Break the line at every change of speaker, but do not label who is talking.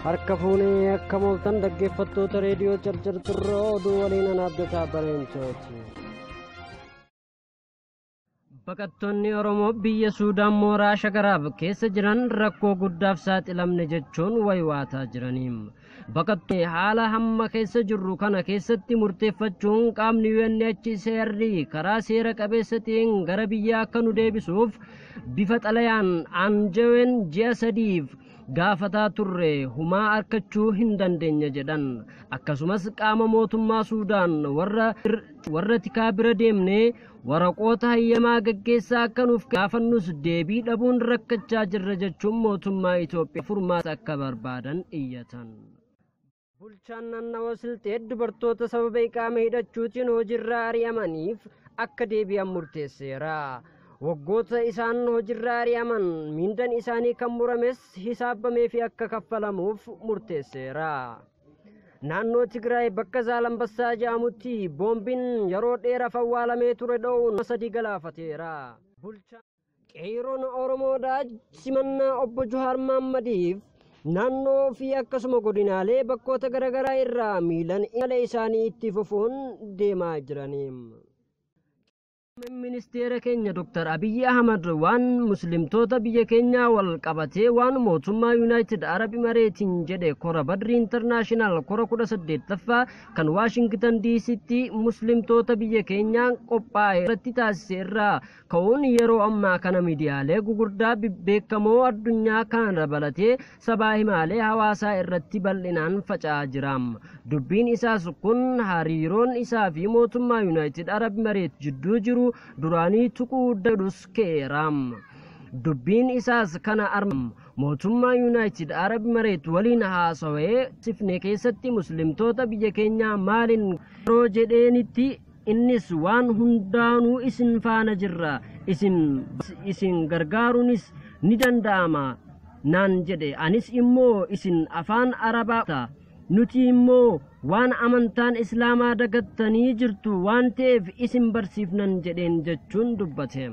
harka fuunee akka mooltan dhaggeeffattoota reediyoo Carcar Turroo oduu waliin anaabdataa bareensooti. Baqattoonni Oromoo biyya Suudaan mooraa Shagaraaf keessa jiran rakkoo guddaaf saaxilamne jechuun waywaataa jiraniim. Baqattoonni haala hamma keessa jirru kana keessatti murteeffachuun qaamni UNHCR karaa seera qabeessa ta'een gara biyyaa akka nu deebisuuf bifa xalayaan aanjaween ji'a sadiif gaafataa turre humaa arkachuu hin dandeenye jedhan. Akkasumas qaama mootummaa Suudaan warra tikaa bira deemnee waraqoota hayyamaa gaggeessaa akka nuuf gaafannus deebii dhabuun rakkachaa jirra jechuun mootummaa Itoophiyaa furmaata akka barbaadan iyyatan. Bulchaan naannawaa Silxee dubartoota sababa iqaama hidhachuutiin hojiirraa ari'amaniif akka deebi'an murteesseera. Waggoota isaan hojiirraa ari'aman miindaan isaanii kan murames hisaabamee fi akka kaffalamuuf murteesseera. Naannoo Tigraay bakka Zaalambassaa jedhamutti boombiin yeroo dheeraaf awwaalamee ture dho'uun 3 galaafateera. Qeerroon Oromoodhaa simannaa obbo Johaar Mahaammadiif naannoo fi akkasuma godinaalee bakkoota garaagaraa irraa miilan imala isaanii itti fufuun deemaa jiraniim. Ministeera keenya Dr. Abiy Ahmad waan muslimtoota biyya keenyaa wal qabatee waan mootummaa United Arab Emirates jedhe kora Badri International kora 18ffaa kan Washington DC'tti muslimtoota biyya keenyaa qophaa'e irratti taasise irraa ka'uun yeroo ammaa kana miidiyaalee gugurdaa beekamoo addunyaa kana dabalatee sabaa himaalee hawaasaa irratti bal'inaan faca'aa jira. Dubbiin isaas kun hariiroon isaa fi mootummaa United Arab Emirates jidduu jiru duraanii tuquu dadus keeram. Dubbiin isaas kana mootummaa United Arab Emirates waliin haasawee sifne keessatti muslimtoota biyya keenyaa maaliin yeroo jedheenitti innis waan hundaanuu isin faana jirra isin gargaaruunis ni danda'ama naan jedhe. Anis immoo isin afaan Arabaa nuti immoo waan amantaan Islaamaa dagattanii jirtu waan ta'eef isin barsiifnan jedheen jechuun dubbate.